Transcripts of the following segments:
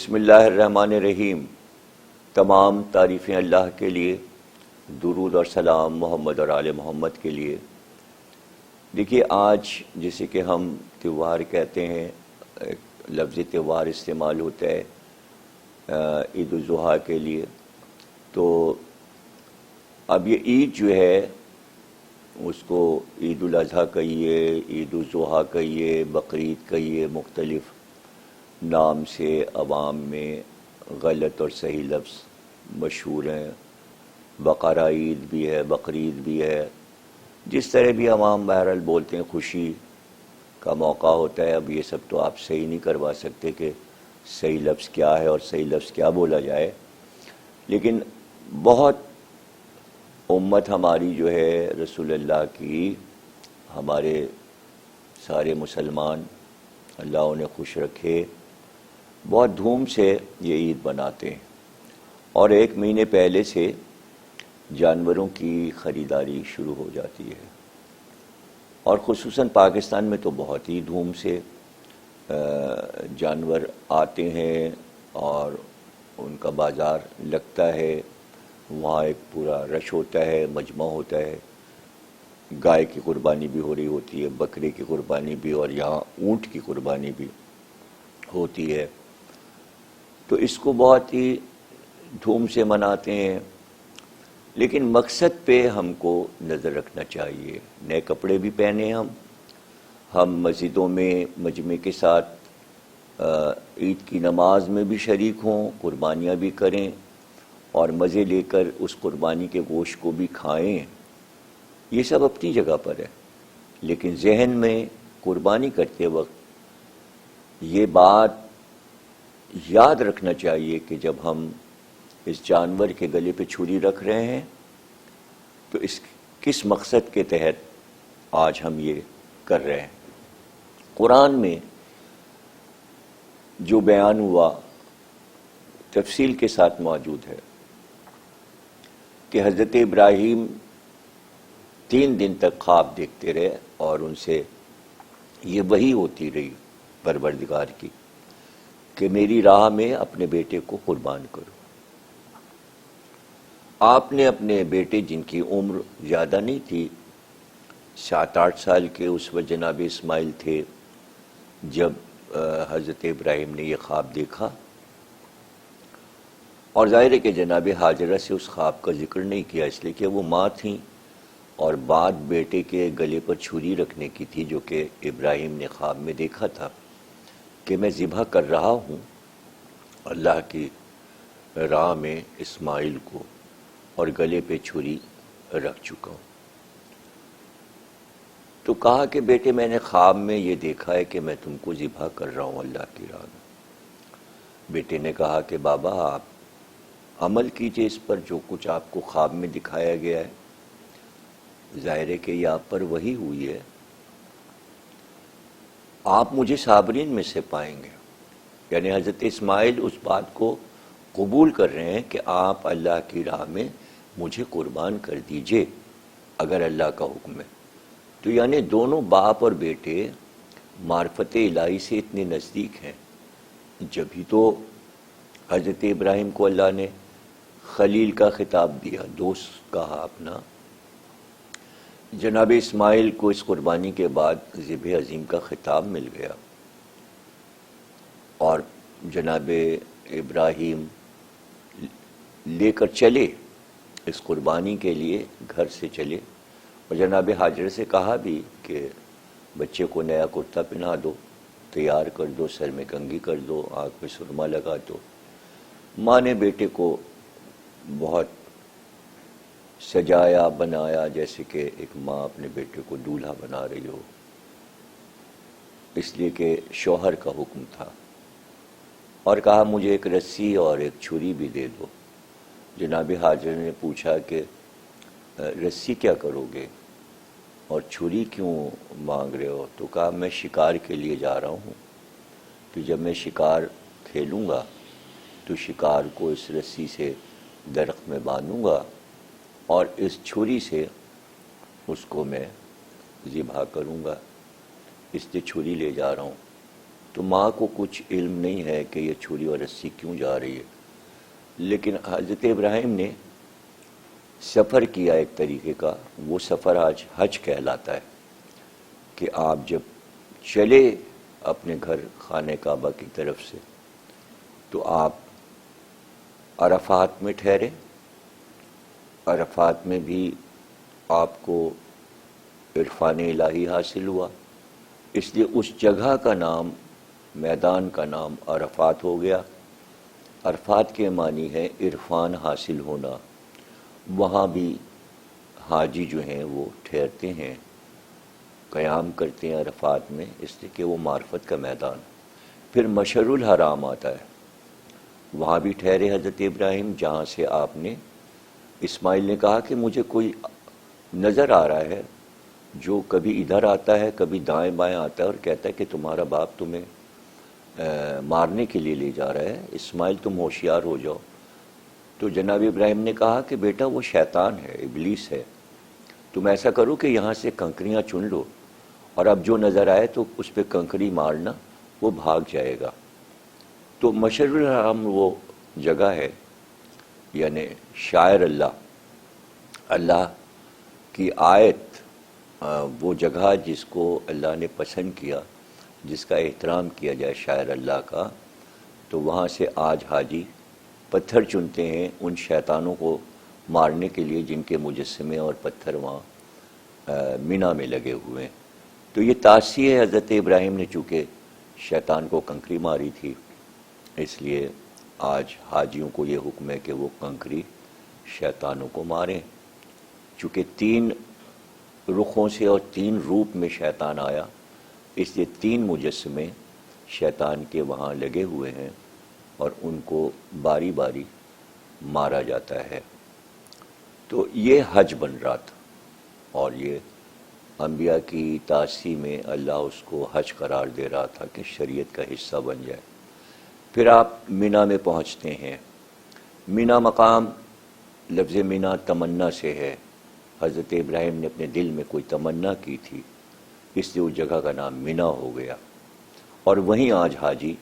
بسم اللہ الرحمن الرحیم۔ تمام تعریفیں اللہ کے لیے، درود اور سلام محمد اور آل محمد کے لیے۔ دیکھیے، آج جسے کہ ہم تہوار کہتے ہیں، ایک لفظ تہوار استعمال ہوتا ہے عید الاضحیٰ کے لیے، تو اب یہ عید جو ہے اس کو عید الاضحیٰ کہیے، عید الاضحیٰ کہیے، بقرعید کہیے، مختلف نام سے عوام میں غلط اور صحیح لفظ مشہور ہیں۔ بقرہ عید بھی ہے، بقرعید بھی ہے، جس طرح بھی عوام بہرحال بولتے ہیں، خوشی کا موقع ہوتا ہے۔ اب یہ سب تو آپ صحیح نہیں کروا سکتے کہ صحیح لفظ کیا ہے اور صحیح لفظ کیا بولا جائے، لیکن بہت امت ہماری جو ہے رسول اللہ کی، ہمارے سارے مسلمان، اللہ انہیں خوش رکھے، بہت دھوم سے یہ عید مناتے ہیں، اور ایک مہینے پہلے سے جانوروں کی خریداری شروع ہو جاتی ہے، اور خصوصاً پاکستان میں تو بہت ہی دھوم سے جانور آتے ہیں اور ان کا بازار لگتا ہے، وہاں ایک پورا رش ہوتا ہے، مجمع ہوتا ہے، گائے کی قربانی بھی ہو رہی ہوتی ہے، بکرے کی قربانی بھی، اور یہاں اونٹ کی قربانی بھی ہوتی ہے، تو اس کو بہت ہی دھوم سے مناتے ہیں۔ لیکن مقصد پہ ہم کو نظر رکھنا چاہیے۔ نئے کپڑے بھی پہنے ہم مسجدوں میں مجمع کے ساتھ عید کی نماز میں بھی شریک ہوں، قربانیاں بھی کریں، اور مزے لے کر اس قربانی کے گوشت کو بھی کھائیں، یہ سب اپنی جگہ پر ہے، لیکن ذہن میں قربانی کرتے وقت یہ بات یاد رکھنا چاہیے کہ جب ہم اس جانور کے گلے پہ چھری رکھ رہے ہیں تو اس کس مقصد کے تحت آج ہم یہ کر رہے ہیں۔ قرآن میں جو بیان ہوا تفصیل کے ساتھ موجود ہے کہ حضرت ابراہیم 3 دن تک خواب دیکھتے رہے، اور ان سے یہ وحی ہوتی رہی پروردگار کی کہ میری راہ میں اپنے بیٹے کو قربان کرو۔ آپ نے اپنے بیٹے، جن کی عمر زیادہ نہیں تھی، 7-8 سال کے اس وقت جناب اسماعیل تھے جب حضرت ابراہیم نے یہ خواب دیکھا، اور ظاہر ہے کہ جناب ہاجرہ سے اس خواب کا ذکر نہیں کیا، اس لیے کہ وہ ماں تھیں، اور بات بیٹے کے گلے پر چھری رکھنے کی تھی، جو کہ ابراہیم نے خواب میں دیکھا تھا کہ میں ذبح کر رہا ہوں اللہ کی راہ میں اسماعیل کو، اور گلے پہ چھری رکھ چکا ہوں۔ تو کہا کہ بیٹے، میں نے خواب میں یہ دیکھا ہے کہ میں تم کو ذبح کر رہا ہوں اللہ کی راہ میں۔ بیٹے نے کہا کہ بابا، آپ عمل کیجئے اس پر جو کچھ آپ کو خواب میں دکھایا گیا ہے، ظاہر ہے کہ یہ آپ پر وحی ہوئی ہے، آپ مجھے صابرین میں سے پائیں گے۔ یعنی حضرت اسماعیل اس بات کو قبول کر رہے ہیں کہ آپ اللہ کی راہ میں مجھے قربان کر دیجئے اگر اللہ کا حکم ہے۔ تو یعنی دونوں باپ اور بیٹے معرفت الہی سے اتنے نزدیک ہیں، جبھی تو حضرت ابراہیم کو اللہ نے خلیل کا خطاب دیا، دوست کہا اپنا۔ جناب اسماعیل کو اس قربانی کے بعد ذبح عظیم کا خطاب مل گیا، اور جناب ابراہیم لے کر چلے اس قربانی کے لیے، گھر سے چلے، اور جناب ہاجر سے کہا بھی کہ بچے کو نیا کرتا پہنا دو، تیار کر دو، سر میں کنگھی کر دو، آنکھ میں سرما لگا دو۔ ماں نے بیٹے کو بہت سجایا، بنایا، جیسے کہ ایک ماں اپنے بیٹے کو دولہا بنا رہی ہو، اس لیے کہ شوہر کا حکم تھا، اور کہا مجھے ایک رسی اور ایک چھری بھی دے دو۔ جناب ہاجر نے پوچھا کہ رسی کیا کرو گے اور چھری کیوں مانگ رہے ہو؟ تو کہا میں شکار کے لیے جا رہا ہوں، کہ جب میں شکار کھیلوں گا تو شکار کو اس رسی سے درخت میں باندھوں گا، اور اس چھری سے اس کو میں ذبح کروں گا، اس لیے چھری لے جا رہا ہوں۔ تو ماں کو کچھ علم نہیں ہے کہ یہ چھری اور رسی کیوں جا رہی ہے، لیکن حضرت ابراہیم نے سفر کیا ایک طریقے کا، وہ سفر آج حج کہلاتا ہے کہ آپ جب چلے اپنے گھر خانہ کعبہ کی طرف سے تو آپ عرفات میں ٹھہرے، عرفات میں بھی آپ کو عرفان الہی حاصل ہوا، اس لیے اس جگہ کا نام، میدان کا نام عرفات ہو گیا۔ عرفات کے معنی ہے عرفان حاصل ہونا۔ وہاں بھی حاجی جو ہیں وہ ٹھہرتے ہیں، قیام کرتے ہیں عرفات میں، اس لیے کہ وہ معرفت کا میدان۔ پھر مشعر الحرام آتا ہے، وہاں بھی ٹھہرے حضرت ابراہیم، جہاں سے آپ نے، اسماعیل نے کہا کہ مجھے کوئی نظر آ رہا ہے جو کبھی ادھر آتا ہے کبھی دائیں بائیں آتا ہے اور کہتا ہے کہ تمہارا باپ تمہیں مارنے کے لیے لے جا رہا ہے، اسماعیل تم ہوشیار ہو جاؤ۔ تو جناب ابراہیم نے کہا کہ بیٹا وہ شیطان ہے، ابلیس ہے، تم ایسا کرو کہ یہاں سے کنکریاں چن لو اور اب جو نظر آئے تو اس پہ کنکری مارنا، وہ بھاگ جائے گا۔ تو مشعر الحرام وہ جگہ ہے، یعنی شاعر اللہ کی آیت، وہ جگہ جس کو اللہ نے پسند کیا، جس کا احترام کیا جائے شاعر اللہ کا، تو وہاں سے آج حاجی پتھر چنتے ہیں ان شیطانوں کو مارنے کے لیے جن کے مجسمے اور پتھر وہاں مینا میں لگے ہوئے ہیں۔ تو یہ تاثیر ہے حضرت ابراہیم نے چونکہ شیطان کو کنکری ماری تھی، اس لیے آج حاجیوں کو یہ حکم ہے کہ وہ کنکری شیطانوں کو ماریں۔ چونکہ 3 رخوں سے اور 3 روپ میں شیطان آیا، اس لیے 3 مجسمے شیطان کے وہاں لگے ہوئے ہیں اور ان کو باری باری مارا جاتا ہے۔ تو یہ حج بن رہا تھا، اور یہ انبیاء کی تاثیر میں اللہ اس کو حج قرار دے رہا تھا کہ شریعت کا حصہ بن جائے۔ پھر آپ مینا میں پہنچتے ہیں۔ مینا مقام، لفظ مینا تمنا سے ہے، حضرت ابراہیم نے اپنے دل میں کوئی تمنا کی تھی، اس لیے اس جگہ کا نام مینا ہو گیا، اور وہیں آج حاجی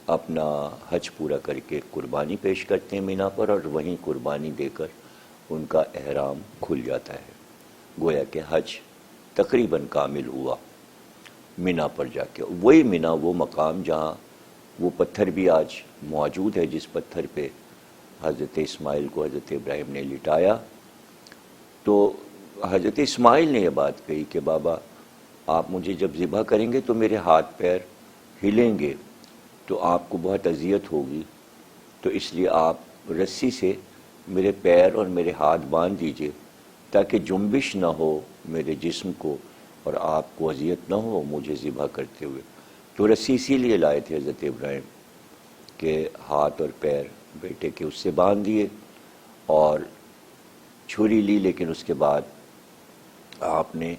اپنا حج پورا کر کے قربانی پیش کرتے ہیں مینا پر، اور وہیں قربانی دے کر ان کا احرام کھل جاتا ہے، گویا کہ حج تقریباً کامل ہوا مینا پر جا کے۔ وہی مینا، وہ مقام جہاں وہ پتھر بھی آج موجود ہے جس پتھر پہ حضرت اسماعیل کو حضرت ابراہیم نے لٹایا۔ تو حضرت اسماعیل نے یہ بات کہی کہ بابا آپ مجھے جب ذبح کریں گے تو میرے ہاتھ پیر ہلیں گے تو آپ کو بہت اذیت ہوگی، تو اس لیے آپ رسی سے میرے پیر اور میرے ہاتھ باندھ دیجئے تاکہ جنبش نہ ہو میرے جسم کو اور آپ کو اذیت نہ ہو مجھے ذبح کرتے ہوئے۔ تو رسی اسی لیے لائے تھے حضرت ابراہیم کہ ہاتھ اور پیر بیٹے کے اس سے باندھ دیے، اور چھری لی، لیکن اس کے بعد آپ نے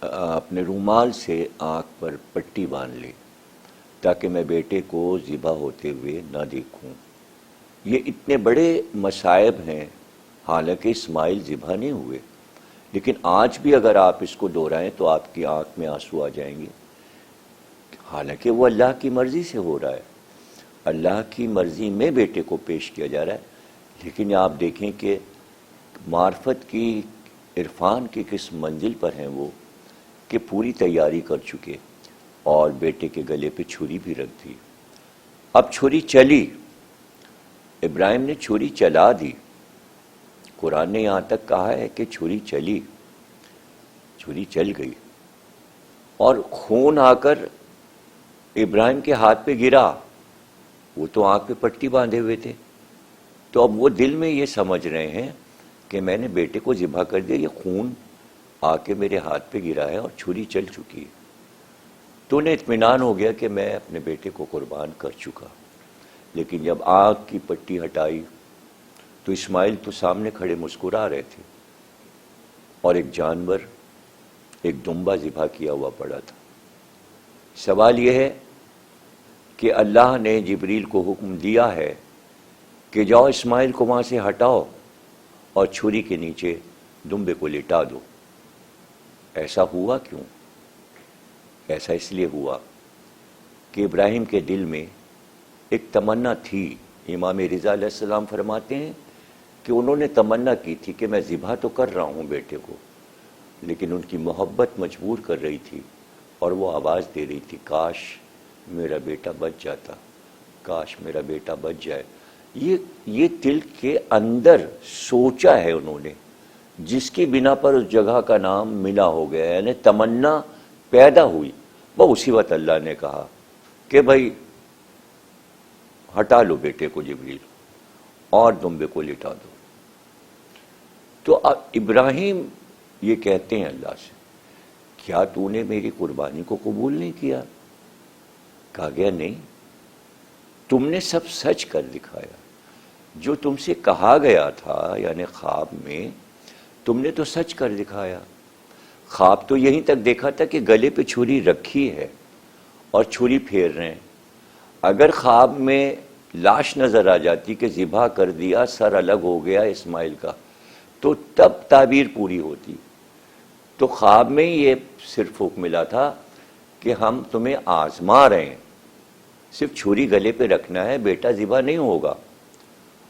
اپنے رومال سے آنکھ پر پٹی باندھ لی تاکہ میں بیٹے کو ذبح ہوتے ہوئے نہ دیکھوں۔ یہ اتنے بڑے مصائب ہیں، حالانکہ اسماعیل ذبح نہیں ہوئے، لیکن آج بھی اگر آپ اس کو دہرائیں تو آپ کی آنکھ میں آنسو آ جائیں گے، حالانکہ وہ اللہ کی مرضی سے ہو رہا ہے، اللہ کی مرضی میں بیٹے کو پیش کیا جا رہا ہے۔ لیکن آپ دیکھیں کہ معرفت کی، عرفان کی کس منزل پر ہیں وہ کہ پوری تیاری کر چکے اور بیٹے کے گلے پہ چھری بھی رکھ دی۔ اب چھری چلی، ابراہیم نے چھری چلا دی، قرآن نے یہاں تک کہا ہے کہ چھری چلی، چھری چل گئی، اور خون آ کر ابراہیم کے ہاتھ پہ گرا، وہ تو آنکھ پہ پٹی باندھے ہوئے تھے، تو اب وہ دل میں یہ سمجھ رہے ہیں کہ میں نے بیٹے کو ذبح کر دیا، یہ خون آ کے میرے ہاتھ پہ گرا ہے اور چھری چل چکی ہے۔ تو انہیں اطمینان ہو گیا کہ میں اپنے بیٹے کو قربان کر چکا۔ لیکن جب آنکھ کی پٹی ہٹائی تو اسماعیل تو سامنے کھڑے مسکرا رہے تھے، اور ایک جانور، ایک دمبا ذبح کیا ہوا پڑا تھا۔ سوال یہ ہے کہ اللہ نے جبریل کو حکم دیا ہے کہ جاؤ اسماعیل کو وہاں سے ہٹاؤ اور چھری کے نیچے دمبے کو لٹا دو۔ ایسا ہوا کیوں؟ ایسا اس لیے ہوا کہ ابراہیم کے دل میں ایک تمنا تھی. امام رضا علیہ السلام فرماتے ہیں کہ انہوں نے تمنا کی تھی کہ میں ذبح تو کر رہا ہوں بیٹے کو، لیکن ان کی محبت مجبور کر رہی تھی اور وہ آواز دے رہی تھی، کاش میرا بیٹا بچ جاتا، کاش میرا بیٹا بچ جائے. یہ دل کے اندر سوچا ہے انہوں نے، جس کی بنا پر اس جگہ کا نام منا ہو گیا، یعنی تمنا پیدا ہوئی. وہ اسی وقت اللہ نے کہا کہ بھائی ہٹا لو بیٹے کو جبریل اور دمبے کو لٹا دو. تو ابراہیم یہ کہتے ہیں اللہ سے، کیا تو نے میری قربانی کو قبول نہیں کیا؟ کہا گیا نہیں، تم نے سب سچ کر دکھایا. جو تم سے کہا گیا تھا یعنی خواب میں، تم نے تو سچ کر دکھایا. خواب تو یہیں تک دیکھا تھا کہ گلے پہ چھری رکھی ہے اور چھری پھیر رہے ہیں. اگر خواب میں لاش نظر آ جاتی کہ ذبح کر دیا، سر الگ ہو گیا اسماعیل کا، تو تب تعبیر پوری ہوتی. تو خواب میں یہ صرف حکم ملا تھا کہ ہم تمہیں آزما رہے ہیں، صرف چھری گلے پہ رکھنا ہے، بیٹا ذبح نہیں ہوگا.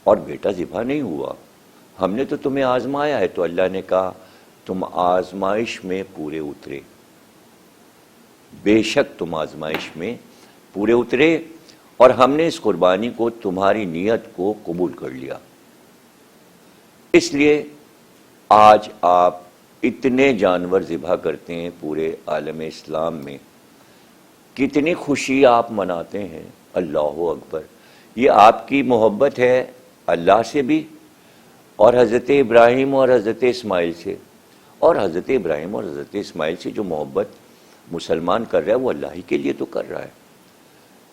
اور بیٹا ذبح نہیں ہوا، ہم نے تو تمہیں آزمایا ہے. تو اللہ نے کہا تم آزمائش میں پورے اترے، بے شک تم آزمائش میں پورے اترے، اور ہم نے اس قربانی کو، تمہاری نیت کو قبول کر لیا. اس لیے آج آپ اتنے جانور ذبح کرتے ہیں پورے عالم اسلام میں، کتنی خوشی آپ مناتے ہیں. اللہ اکبر. یہ آپ کی محبت ہے اللہ سے بھی، اور حضرت ابراہیم اور حضرت اسماعیل سے. اور حضرت ابراہیم اور حضرت اسماعیل سے جو محبت مسلمان کر رہا ہے وہ اللہ ہی کے لیے تو کر رہا ہے،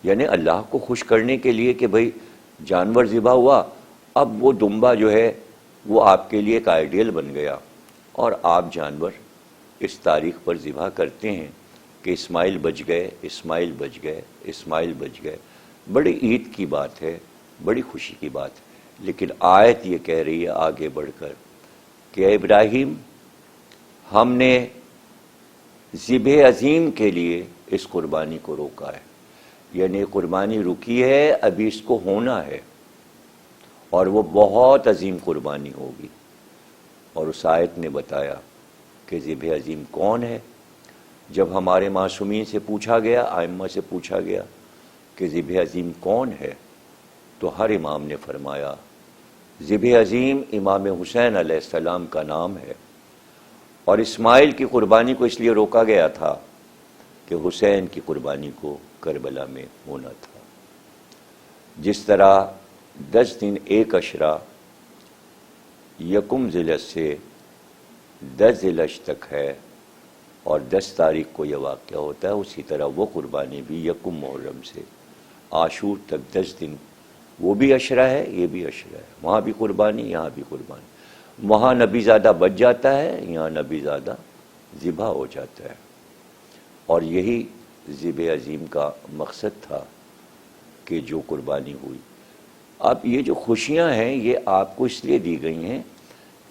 یعنی اللہ کو خوش کرنے کے لیے کہ بھئی جانور ذبح ہوا، اب وہ دمبا جو ہے وہ آپ کے لیے ایک آئیڈیل بن گیا، اور آپ جانور اس تاریخ پر ذبح کرتے ہیں کہ اسماعیل بچ گئے، اسماعیل بچ گئے، اسماعیل بچ گئے. بڑی عید کی بات ہے، بڑی خوشی کی بات ہے. لیکن آیت یہ کہہ رہی ہے آگے بڑھ کر کہ اے ابراہیم، ہم نے ذبح عظیم کے لیے اس قربانی کو روکا ہے، یعنی قربانی رکی ہے، ابھی اس کو ہونا ہے، اور وہ بہت عظیم قربانی ہوگی. اور اس آیت نے بتایا کہ ذبح عظیم کون ہے. جب ہمارے معصومین سے پوچھا گیا، ائمہ سے پوچھا گیا کہ ذبح عظیم کون ہے، تو ہر امام نے فرمایا ذبح عظیم امام حسین علیہ السلام کا نام ہے. اور اسماعیل کی قربانی کو اس لیے روکا گیا تھا کہ حسین کی قربانی کو کربلا میں ہونا تھا. جس طرح 10 دن 1 عشرہ یکم ذی الحج سے 10 ذی الحج تک ہے، اور 10 تاریخ کو یہ واقعہ ہوتا ہے، اسی طرح وہ قربانی بھی یکم محرم سے عاشور تک 10 دن، وہ بھی عشرہ ہے، یہ بھی عشرہ ہے. وہاں بھی قربانی، یہاں بھی قربانی. وہاں نبی زادہ بچ جاتا ہے، یہاں نبی زادہ ذبح ہو جاتا ہے. اور یہی ذبح عظیم کا مقصد تھا کہ جو قربانی ہوئی. اب یہ جو خوشیاں ہیں یہ آپ کو اس لیے دی گئی ہیں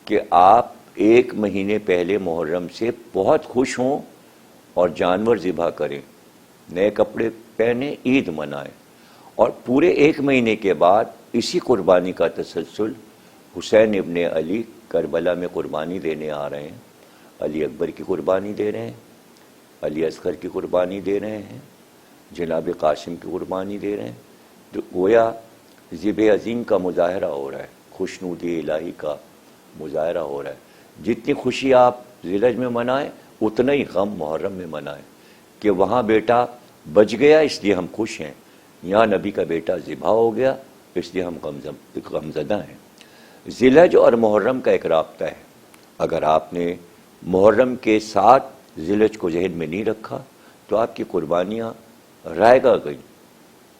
کہ آپ 1 مہینے پہلے محرم سے بہت خوش ہوں اور جانور ذبح کریں، نئے کپڑے پہنیں، عید منائیں، اور پورے 1 مہینے کے بعد اسی قربانی کا تسلسل حسین ابن علی کربلا میں قربانی دینے آ رہے ہیں، علی اکبر کی قربانی دے رہے ہیں، علی اصغر کی قربانی دے رہے ہیں، جناب قاسم کی قربانی دے رہے ہیں. تو گویا ذبح عظیم کا مظاہرہ ہو رہا ہے، خوشنودی الہی کا مظاہرہ ہو رہا ہے. جتنی خوشی آپ ذی الحج میں منائیں اتنا ہی غم محرم میں منائیں کہ وہاں بیٹا بچ گیا اس لیے ہم خوش ہیں، یہاں نبی کا بیٹا ذبح ہو گیا اس لیے ہم غمزدہ ہیں. ذی الحج اور محرم کا ایک رابطہ ہے. اگر آپ نے محرم کے ساتھ ذی الحج کو ذہن میں نہیں رکھا تو آپ کی قربانیاں رائے گا گئیں،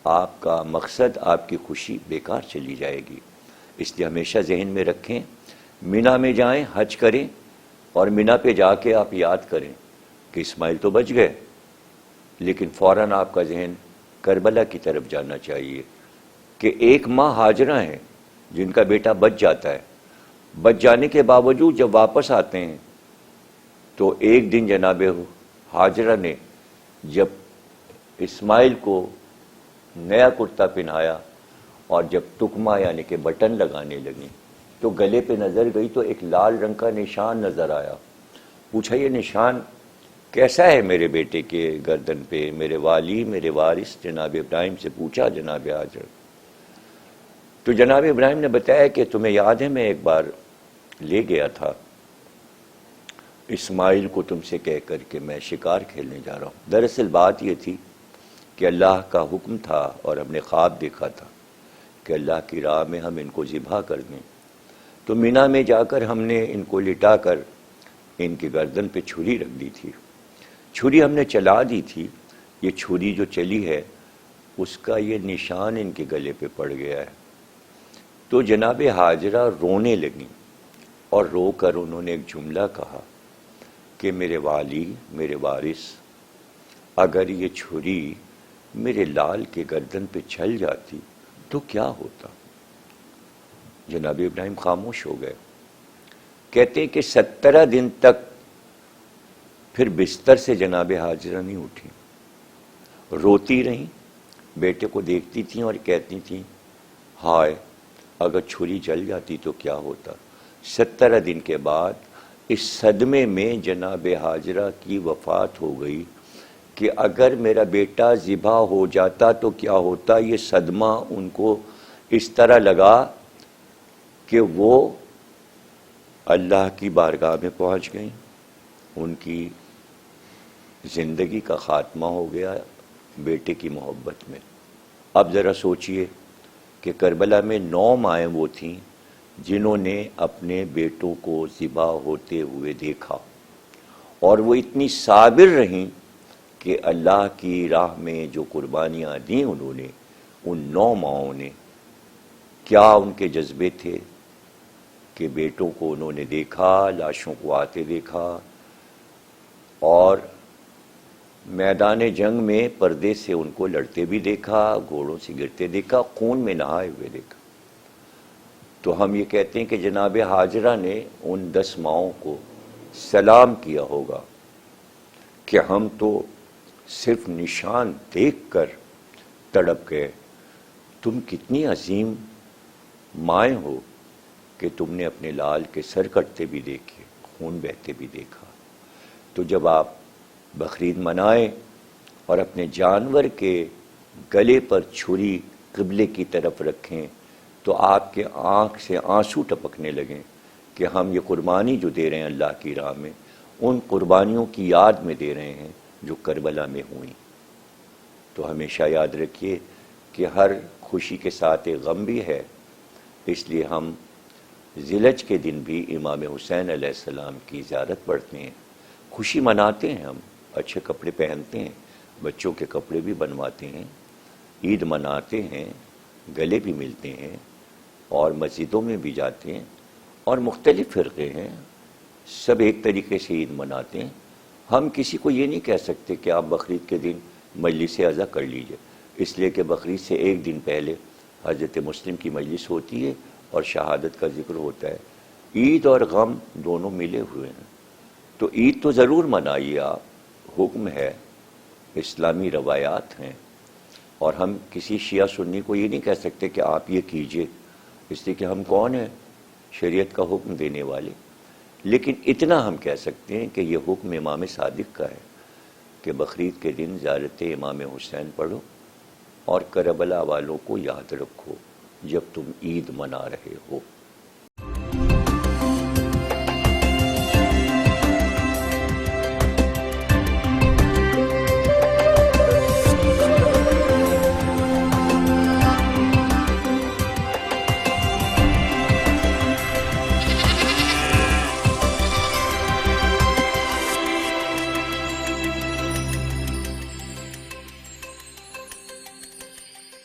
آپ کا مقصد، آپ کی خوشی بیکار چلی جائے گی. اس لیے ہمیشہ ذہن میں رکھیں، مینا میں جائیں، حج کریں، اور مینا پہ جا کے آپ یاد کریں کہ اسماعیل تو بچ گئے، لیکن فوراً آپ کا ذہن کربلا کی طرف جانا چاہیے کہ 1 ماں ہاجرہ ہیں جن کا بیٹا بچ جاتا ہے. بچ جانے کے باوجود جب واپس آتے ہیں تو ایک دن جناب ہاجرہ نے جب اسماعیل کو نیا کرتا پہنایا اور جب تکمہ یعنی کہ بٹن لگانے لگیں تو گلے پہ نظر گئی تو ایک لال رنگ کا نشان نظر آیا. پوچھا یہ نشان کیسا ہے میرے بیٹے کے گردن پہ؟ میرے والی میرے وارث جناب ابراہیم سے پوچھا جناب حاجر. تو جناب ابراہیم نے بتایا کہ تمہیں یاد ہے میں ایک بار لے گیا تھا اسماعیل کو تم سے کہہ کر کہ میں شکار کھیلنے جا رہا ہوں. دراصل بات یہ تھی کہ اللہ کا حکم تھا اور ہم نے خواب دیکھا تھا کہ اللہ کی راہ میں ہم ان کو ذبح کر دیں. تو مینا میں جا کر ہم نے ان کو لٹا کر ان کی گردن پہ چھری رکھ دی تھی. چھری ہم نے چلا دی تھی. یہ چھری جو چلی ہے اس کا یہ نشان ان کے گلے پہ پڑ گیا ہے. تو جناب حاجرہ رونے لگیں اور رو کر انہوں نے ایک جملہ کہا کہ میرے والی میرے وارث اگر یہ چھری میرے لال کے گردن پہ چھل جاتی تو کیا ہوتا؟ جناب ابراہیم خاموش ہو گئے. کہتے کہ 17 دن تک پھر بستر سے جناب حاجرہ نہیں اٹھی. روتی رہیں، بیٹے کو دیکھتی تھیں اور کہتی تھیں ہائے اگر چھری جل جاتی تو کیا ہوتا. 17 دن کے بعد اس صدمے میں جناب حاجرہ کی وفات ہو گئی کہ اگر میرا بیٹا ذبح ہو جاتا تو کیا ہوتا. یہ صدمہ ان کو اس طرح لگا کہ وہ اللہ کی بارگاہ میں پہنچ گئیں. ان کی زندگی کا خاتمہ ہو گیا بیٹے کی محبت میں. اب ذرا سوچئے کہ کربلا میں 9 مائیں وہ تھیں جنہوں نے اپنے بیٹوں کو ذبح ہوتے ہوئے دیکھا اور وہ اتنی صابر رہیں کہ اللہ کی راہ میں جو قربانیاں دیں انہوں نے، ان 9 ماؤں نے، کیا ان کے جذبے تھے کہ بیٹوں کو انہوں نے دیکھا، لاشوں کو آتے دیکھا اور میدان جنگ میں پردے سے ان کو لڑتے بھی دیکھا، گھوڑوں سے گرتے دیکھا، خون میں نہائے ہوئے دیکھا. تو ہم یہ کہتے ہیں کہ جناب حاجرہ نے ان 10 ماؤں کو سلام کیا ہوگا کہ ہم تو صرف نشان دیکھ کر تڑپ گئے. تم کتنی عظیم مائیں ہو کہ تم نے اپنے لال کے سر کٹتے بھی دیکھے، خون بہتے بھی دیکھا. تو جب آپ بقرعید منائیں اور اپنے جانور کے گلے پر چھری قبلے کی طرف رکھیں تو آپ کے آنکھ سے آنسو ٹپکنے لگیں کہ ہم یہ قربانی جو دے رہے ہیں اللہ کی راہ میں ان قربانیوں کی یاد میں دے رہے ہیں جو کربلا میں ہوئیں. تو ہمیشہ یاد رکھیے کہ ہر خوشی کے ساتھ ایک غم بھی ہے. اس لیے ہم ذیلحج کے دن بھی امام حسین علیہ السلام کی زیارت پڑھتے ہیں، خوشی مناتے ہیں، ہم اچھے کپڑے پہنتے ہیں، بچوں کے کپڑے بھی بنواتے ہیں، عید مناتے ہیں، گلے بھی ملتے ہیں اور مسجدوں میں بھی جاتے ہیں. اور مختلف فرقے ہیں، سب ایک طریقے سے عید مناتے ہیں. ہم کسی کو یہ نہیں کہہ سکتے کہ آپ بقرعید کے دن مجلس عزا کر لیجئے، اس لیے کہ بقرعید سے ایک دن پہلے حضرت مسلم کی مجلس ہوتی ہے اور شہادت کا ذکر ہوتا ہے. عید اور غم دونوں ملے ہوئے ہیں. تو عید تو ضرور منائیے آپ، حکم ہے، اسلامی روایات ہیں. اور ہم کسی شیعہ سنی کو یہ نہیں کہہ سکتے کہ آپ یہ کیجئے، اس لیے کہ ہم کون ہیں شریعت کا حکم دینے والے. لیکن اتنا ہم کہہ سکتے ہیں کہ یہ حکم امام صادق کا ہے کہ بقرعید کے دن زیارت امام حسین پڑھو اور کربلا والوں کو یاد رکھو جب تم عید منا رہے ہو.